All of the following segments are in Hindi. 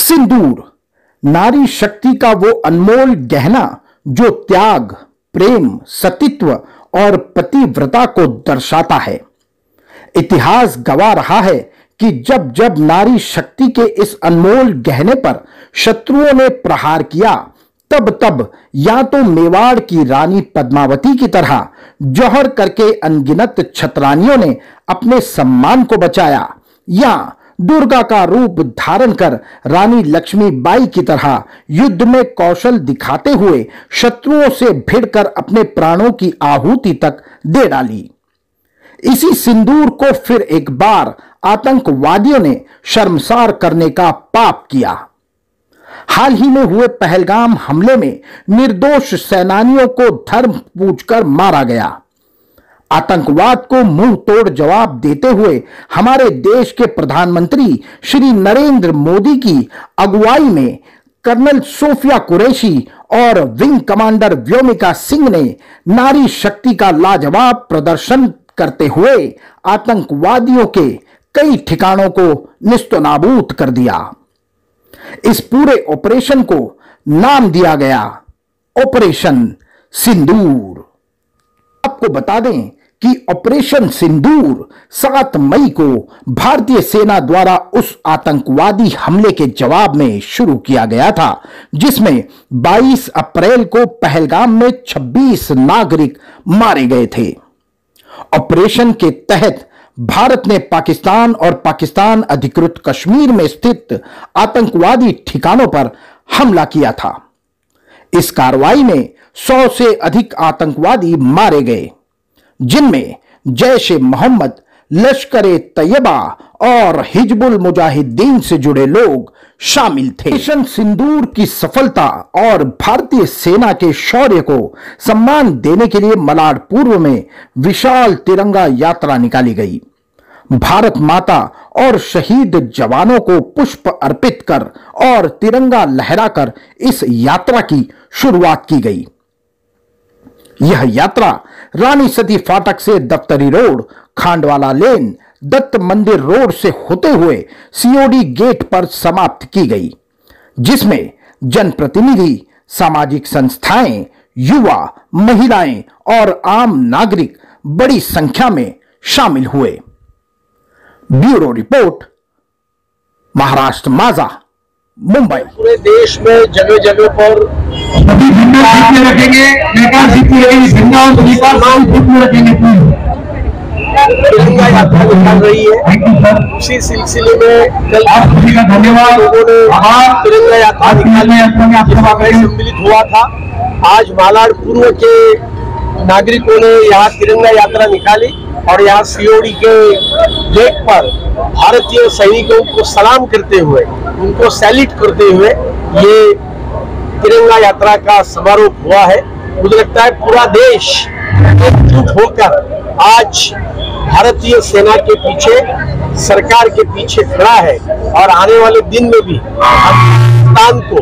सिंदूर नारी शक्ति का वो अनमोल गहना जो त्याग, प्रेम, सतीत्व और पतिव्रता को दर्शाता है। इतिहास गवाह रहा है कि जब जब नारी शक्ति के इस अनमोल गहने पर शत्रुओं ने प्रहार किया, तब तब या तो मेवाड़ की रानी पद्मावती की तरह जौहर करके अनगिनत छतरानियों ने अपने सम्मान को बचाया, या दुर्गा का रूप धारण कर रानी लक्ष्मीबाई की तरह युद्ध में कौशल दिखाते हुए शत्रुओं से भिड़कर अपने प्राणों की आहुति तक दे डाली। इसी सिंदूर को फिर एक बार आतंकवादियों ने शर्मसार करने का पाप किया। हाल ही में हुए पहलगाम हमले में निर्दोष सेनानियों को धर्म पूछकर मारा गया। आतंकवाद को मुंह तोड़ जवाब देते हुए हमारे देश के प्रधानमंत्री श्री नरेंद्र मोदी की अगुवाई में कर्नल सोफिया कुरैशी और विंग कमांडर व्योमिका सिंह ने नारी शक्ति का लाजवाब प्रदर्शन करते हुए आतंकवादियों के कई ठिकानों को निस्तनाबूद कर दिया। इस पूरे ऑपरेशन को नाम दिया गया ऑपरेशन सिंदूर। आपको बता दें कि ऑपरेशन सिंदूर 7 मई को भारतीय सेना द्वारा उस आतंकवादी हमले के जवाब में शुरू किया गया था, जिसमें 22 अप्रैल को पहलगाम में 26 नागरिक मारे गए थे। ऑपरेशन के तहत भारत ने पाकिस्तान और पाकिस्तान अधिकृत कश्मीर में स्थित आतंकवादी ठिकानों पर हमला किया था। इस कार्रवाई में 100 से अधिक आतंकवादी मारे गए, जिनमें जैश-ए-मोहम्मद, लश्कर-ए-तैयबा और हिजबुल मुजाहिदीन से जुड़े लोग शामिल थे। ऑपरेशन सिंदूर की सफलता और भारतीय सेना के शौर्य को सम्मान देने के लिए मलाड पूर्व में विशाल तिरंगा यात्रा निकाली गई। भारत माता और शहीद जवानों को पुष्प अर्पित कर और तिरंगा लहराकर इस यात्रा की शुरुआत की गई। यह यात्रा रानी सती फाटक से दफ्तरी रोड, खांडवाला लेन, दत्त मंदिर रोड से होते हुए सीओडी गेट पर समाप्त की गई, जिसमें जनप्रतिनिधि, सामाजिक संस्थाएं, युवा, महिलाएं और आम नागरिक बड़ी संख्या में शामिल हुए। ब्यूरो रिपोर्ट, महाराष्ट्र माझा, मुंबई। पूरे देश में जगह जगह पर तिरंगा यात्रा निकाल रही है। उसी सिलसिले में कल धन्यवाद लोगों ने तिरंगा यात्रा निकाली, जिसमें सम्मिलित हुआ था। आज मालाड पूर्व के नागरिकों ने यहाँ तिरंगा यात्रा निकाली और यहाँ सीओडी के गेट पर भारतीय सैनिकों को सलाम करते हुए, उनको सैल्यूट करते हुए ये तिरंगा यात्रा का समारोह हुआ है। मुझे लगता है पूरा देश एकजुट होकर आज भारतीय सेना के पीछे, सरकार के पीछे खड़ा है और आने वाले दिन में भी पाकिस्तान को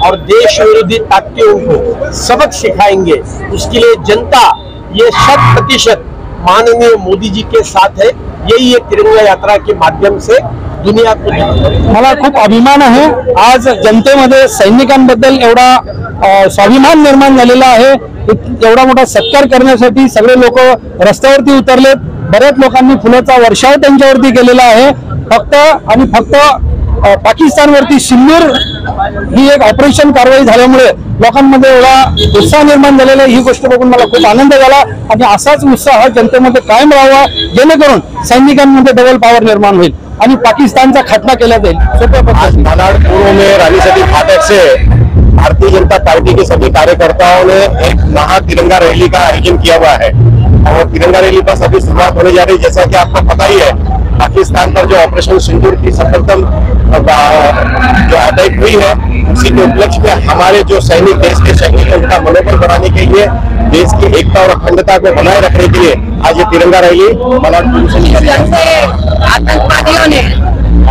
और देश विरोधी ताकतों को सबक सिखाएंगे। उसके लिए जनता ये 100% माननीय मोदी जी के साथ है। यही ये तिरंगा यात्रा के माध्यम से दुनिया को मला खूप अभिमान आहे। आज जनतेमध्ये सैनिकांबद्दल एवढा स्वाभिमान निर्माण झालेला आहे। एवढा मोठा सत्कार करण्यासाठी सगळे लोक रस्त्यावरती उतरलेत। बऱ्याच लोकांनी फुलाचा वर्षाव त्यांच्यावरती केलेला आहे। फक्त आणि फक्त पाकिस्तानवरती सिंदूर ही एक ऑपरेशन कारवाई झाल्यामुळे लोकांमध्ये एवढा उत्साह निर्माण झालेला आहे। ही गोष्ट बघून मला खूप आनंद झाला आणि असाच उत्साह जनतेमध्ये कायम राहावा, जेणेकरून सैनिकांमध्ये डबल पॉवर निर्माण होईल आणि पाकिस्तानचा खात्मा केला जाईल। आज मालाड पूर्व में रानी सती फाटक से भारतीय जनता पार्टी के सभी कार्यकर्ताओं ने एक महा तिरंगा रैली का आयोजन किया हुआ है और तिरंगा रैली बस अभी शुरुआत होने जा रही है। जैसा कि आपको पता ही है, पाकिस्तान पर जो ऑपरेशन सिंदूर की सफलतम जो अटैक हुई है, उसी के उपलक्ष्य में हमारे जो सैनिक, देश के सैनिक हैं, उनका मनोबल बढ़ाने के लिए, देश की एकता और अखंडता को बनाए रखने के लिए आज ये तिरंगा रैली मलाड से निकाली है।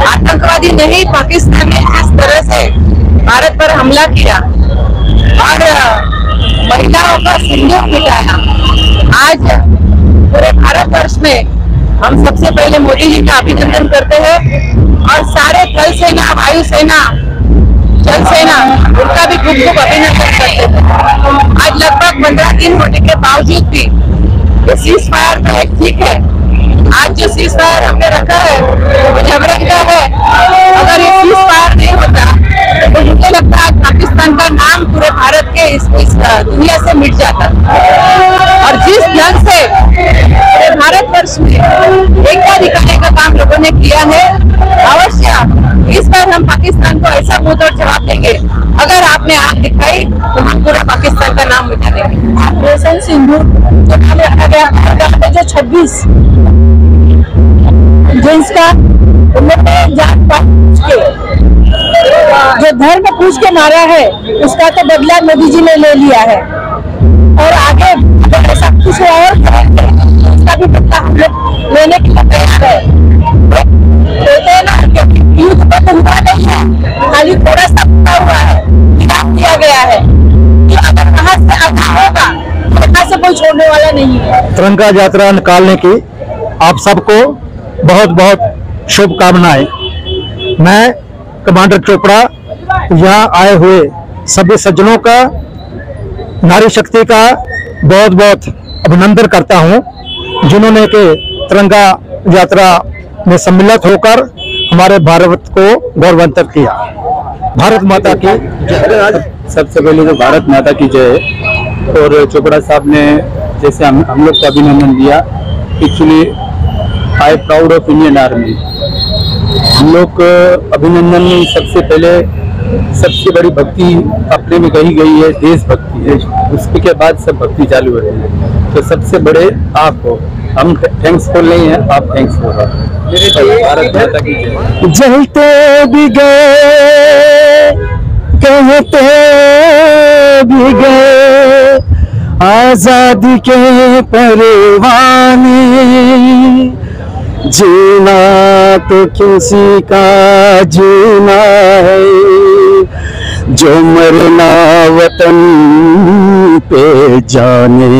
आतंकवादी नहीं, पाकिस्तान ने जिस तरह से भारत पर हमला किया और महिलाओं का सिंदूर मिटाया, आज पूरे भारतवर्ष में हम सबसे पहले मोदी जी का अभिनंदन करते हैं और सारे थल सेना, वायु सेना जल सेना उनका भी खूब खूब अभिनंदन करते हैं। आज लगभग 15 दिन होने के बावजूद भी ये सीज फायर तो एक ठीक है। आज जो सीज फायर हमने रखा है वो जबरन का है। अगर ये सीज फायर नहीं होता तो मुझे लगता है पाकिस्तान का नाम पूरे भारत के इस दुनिया से मिट जाता। और जिस ढंग से पूरे भारतवर्ष में एकता दिखाने का काम लोगों ने किया है, अवश्य इस बार हम पाकिस्तान को ऐसा मुंहतोड़ जवाब देंगे। अगर आपने आग दिखाई तो हम पूरा पाकिस्तान का नाम मिटा देंगे। ऑपरेशन सिंदूर जो नाम रखा गया, जो 26 जेंट्स का उन्होंने जान पूछ के जो धर्म पूछ के मारा है उसका तो बदला मोदी जी ने ले लिया है। और आगे ऐसा कुछ और उसका भी बदला हम लोग लेने के लिए तैयार है। कहते हैं ना कि युद्ध पर तो हुआ नहीं है, खाली थोड़ा सा हुआ है, विराम दिया गया है कि अगर कहाँ से आगे होगा तो कहाँ से कोई छोड़ने वाला नहीं है। तिरंगा यात्रा निकालने की आप सबको बहुत बहुत शुभकामनाएं। मैं कमांडर चोपड़ा यहाँ आए हुए सभी सज्जनों का, नारी शक्ति का बहुत बहुत अभिनंदन करता हूँ, जिन्होंने के तिरंगा यात्रा में सम्मिलित होकर हमारे भारत को गौरवान्वित किया। भारत माता की जय। सबसे पहले तो भारत माता की जय। और चोपड़ा साहब ने जैसे हम लोग को अभिनंदन दिया, actually I proud of Indian army. हम लोग अभिनंदन में सबसे पहले सबसे बड़ी भक्ति अपने में कही गई है, देशभक्ति है। उसके बाद सब भक्ति चालू होती है। तो सबसे बड़े आप हो, हम थैंक्सफुल नहीं है, आप थैंक्सफुल हो। भारत माता की जय। जलते भी गए कहते भी गए आजादी के परवाने, जीना तो किसी का जीना है, जो मरना वतन पे जाने।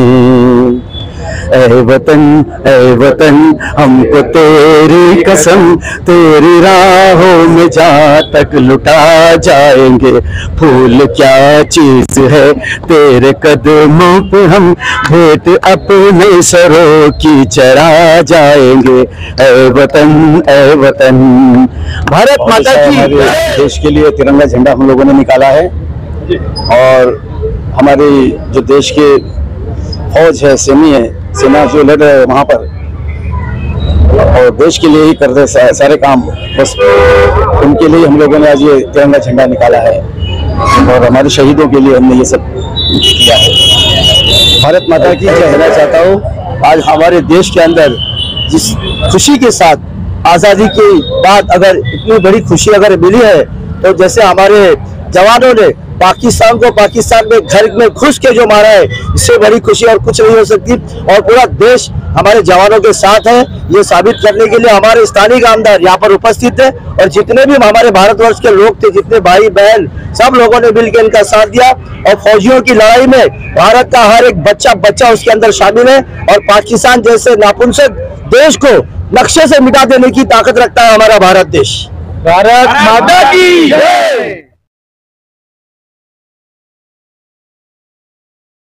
ऐ वतन हमको तेरी कसम, तेरी राहों में जा तक लुटा जाएंगे। फूल क्या चीज है तेरे कदमों पे, हम भेंट अपने सरों की चढ़ा जाएंगे। ऐ वतन। भारत माता की देश के लिए तिरंगा झंडा हम लोगों ने निकाला है। और हमारे जो देश के फौज है, सेना जो लड़ रहे हैं वहाँ पर, और देश के लिए ही कर रहे सारे काम, बस उनके लिए हम लोगों ने आज ये तिरंगा झंडा निकाला है। और हमारे शहीदों के लिए हमने ये सब किया है। भारत माता की जय कहना चाहता हूँ। आज हमारे देश के अंदर जिस खुशी के साथ आज़ादी के बाद अगर इतनी बड़ी खुशी अगर मिली है, तो जैसे हमारे जवानों ने पाकिस्तान को पाकिस्तान में घर में घुस के जो मारा है, इससे बड़ी खुशी और कुछ नहीं हो सकती। और पूरा देश हमारे जवानों के साथ है, ये साबित करने के लिए हमारे स्थानीय आमदार यहाँ पर उपस्थित है। और जितने भी हमारे भारतवर्ष के लोग थे, जितने भाई बहन, सब लोगों ने मिलकर इनका साथ दिया। और फौजियों की लड़ाई में भारत का हर एक बच्चा उसके अंदर शामिल है। और पाकिस्तान जैसे नापुंसक देश को नक्शे से मिटा देने की ताकत रखता है हमारा भारत देश। भारत माता की जय।